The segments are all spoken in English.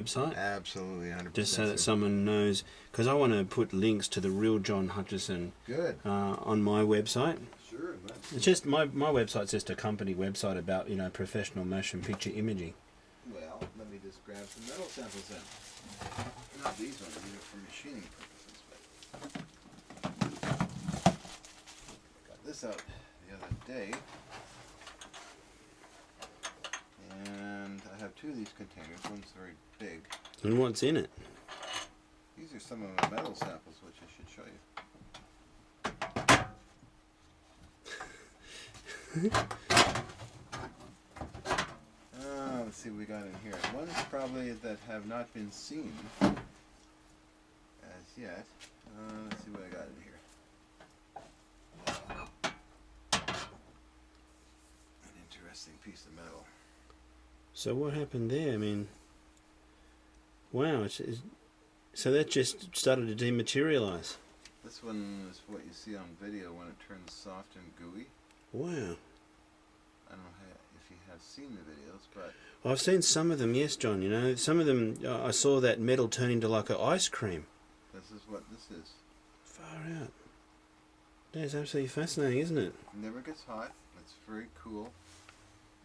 website? Absolutely, 100%. Just so that someone knows, because I want to put links to the real John Hutchison on my website. Sure. It's just my website's just a company website about professional motion picture imaging. Well, let me just grab some metal samples then. Not these ones, these are for machining purposes. But got this out the other day, and I have two of these containers. One's very big. And what's in it? These are some of my metal samples, which I should show you. Let's see what we got in here. One's probably that have not been seen as yet. Let's see what I got in here. An interesting piece of metal. So what happened there? I mean, wow, so that just started to dematerialize. This one is what you see on video when it turns soft and gooey. Wow. I don't know if you have seen the videos, but I've seen some of them, yes, John. Some of them, I saw that metal turn into like an ice cream. this is what this is. Far out. That is absolutely fascinating, isn't it? It never gets hot. It's very cool.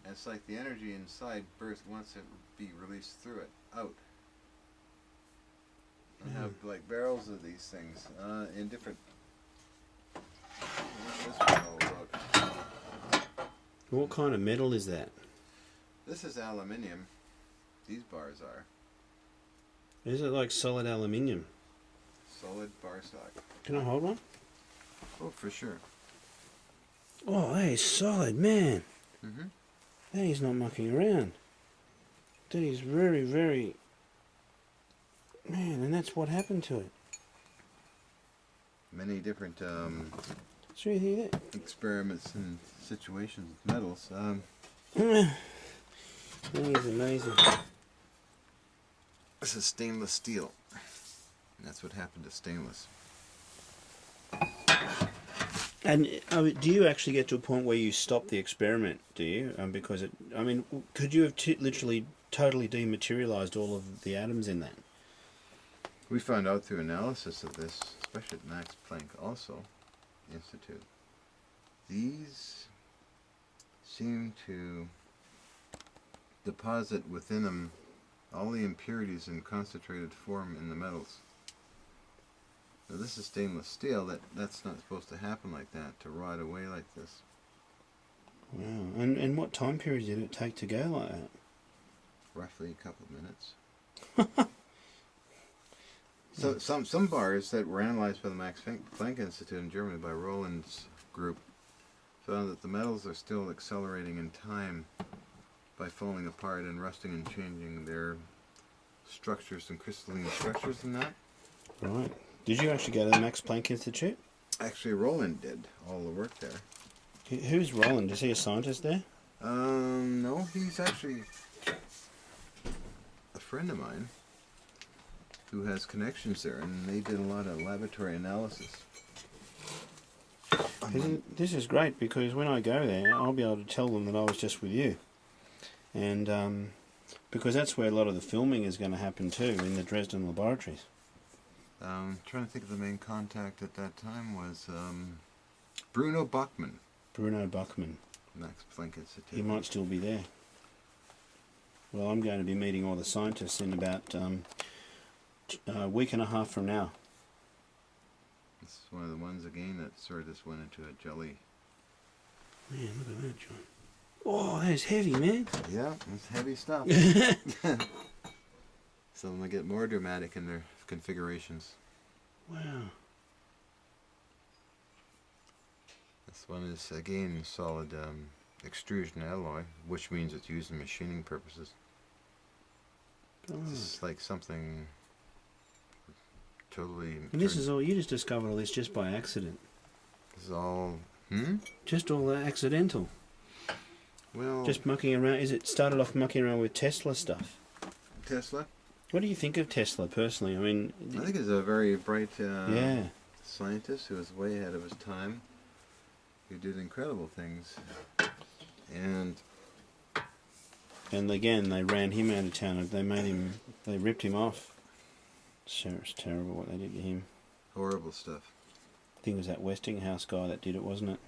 And it's like the energy inside bursts once it be released through it, out. I have like barrels of these things in different. What's this one all about? What kind of metal is that? This is aluminium. These bars are Is it like solid aluminium? solid bar stock. Can I hold one? Oh, for sure. Oh, that is solid, man. Mm-hmm. That is not mucking around. That is very, very... Man, and that's what happened to it. Many different So you hear that? experiments and situations with metals. That is amazing. This is stainless steel. And that's what happened to stainless. And do you actually get to a point where you stop the experiment, do you? Because could you have literally totally dematerialized all of the atoms in that? We found out through analysis of this, especially at Max Planck also Institute, these seem to deposit within them all the impurities in concentrated form in the metals. Now this is stainless steel. That's not supposed to happen like that, to rot away like this. Wow. And what time period did it take to go like that? Roughly a couple of minutes. So some bars that were analyzed by the Max Planck Institute in Germany by Roland's group found that the metals are still accelerating in time by falling apart and rusting and changing their structures and crystalline structures and that. Right. Did you actually go to the Max Planck Institute? Actually, Roland did all the work there. Who's Roland? Is he a scientist there? No, he's actually a friend of mine who has connections there, and they did a lot of laboratory analysis. This is great, because when I go there, I'll be able to tell them that I was just with you. And because that's where a lot of the filming is going to happen too, in the Dresden laboratories. Trying to think of the main contact at that time was Bruno Buchmann. Bruno Buchmann. Max Planck Institute. He might still be there. Well, I'm going to be meeting all the scientists in about a week and a half from now. This is one of the ones again that sort of just went into a jelly. Man, look at that, John. Oh, that's heavy, man. Yeah, it's heavy stuff. Some of them get more dramatic in their configurations. Wow. This one is again solid extrusion alloy, which means it's used in machining purposes. This is like something totally... And this is all, you just discovered all this just by accident. This is all... Just all accidental. Well... Just mucking around. It started off mucking around with Tesla stuff? Tesla? What do you think of Tesla, personally? I think he's a very bright yeah. scientist who was way ahead of his time, who did incredible things. And And again, they ran him out of town. They ripped him off. So it's terrible what they did to him. Horrible stuff. I think it was that Westinghouse guy that did it, wasn't it?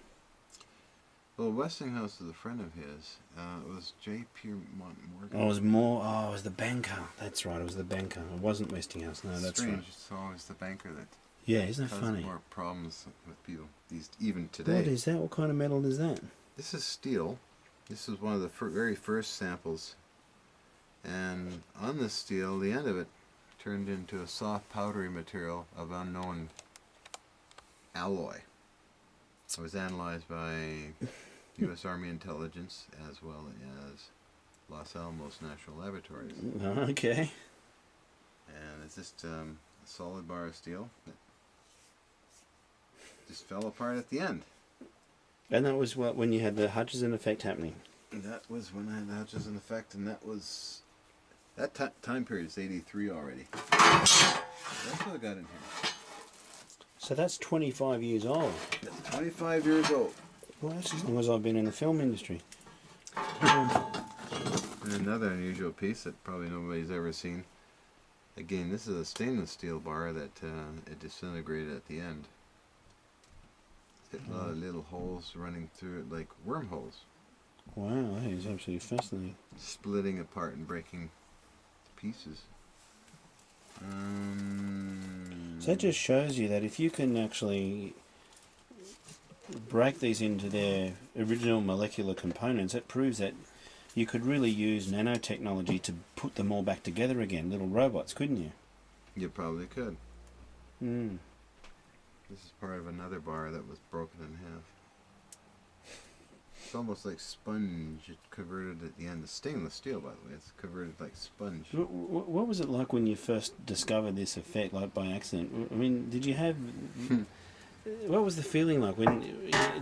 Well, Westinghouse is a friend of his. It was J. Piermont Morgan. Oh, it was the banker. That's right, it was the banker. It wasn't Westinghouse. No, that's Strange. right. It's always the banker that Yeah, isn't that causes funny? more problems with people. Even today. What is that? What kind of metal is that? This is steel. This is one of the very first samples. And on this steel, the end of it turned into a soft powdery material of unknown alloy. It was analyzed by U.S. Army Intelligence as well as Los Alamos National Laboratories. Okay. And it's just a solid bar of steel that just fell apart at the end. And that was when you had the Hutchison effect happening. That was when I had the Hutchison effect, and that was... That time period is 83 already. That's what I got in here. So that's 25 years old. That's 25 years old. Well, that's as long as I've been in the film industry. And another unusual piece that probably nobody's ever seen. Again, this is a stainless steel bar that it disintegrated at the end. Hit a lot of little holes running through it like wormholes. Wow, that is absolutely fascinating. Splitting apart and breaking to pieces. So that just shows you that if you can actually break these into their original molecular components, it proves that you could really use nanotechnology to put them all back together again, little robots, couldn't you? You probably could. Mm. This is part of another bar that was broken in half. It's almost like sponge. It converted at the end. The stainless steel, by the way, it's converted like sponge. What was it like when you first discovered this effect, like by accident? I mean, did you have... What was the feeling like?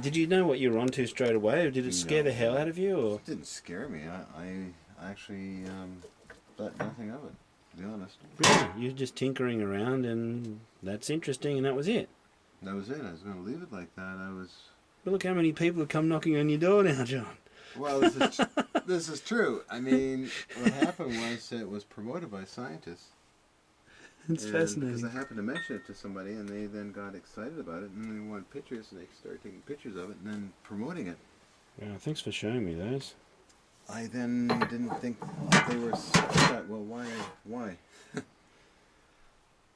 Did you know what you were onto straight away, or did it scare the hell out of you? Or? It didn't scare me. I actually thought nothing of it, to be honest. Really? You're just tinkering around, and that's interesting, and that was it? That was it. I was going to leave it like that. But look how many people have come knocking on your door now, John. Well, this is true. I mean, what happened was it was promoted by scientists. It's fascinating. Because I happened to mention it to somebody, and they then got excited about it, and then they wanted pictures, and they started taking pictures of it, and then promoting it. Yeah, thanks for showing me those. I then didn't think they were... I thought, well, why?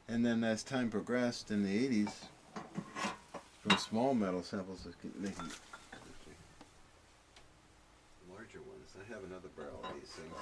And then as time progressed in the 80s, from small metal samples, making larger ones. I have another barrel of these things.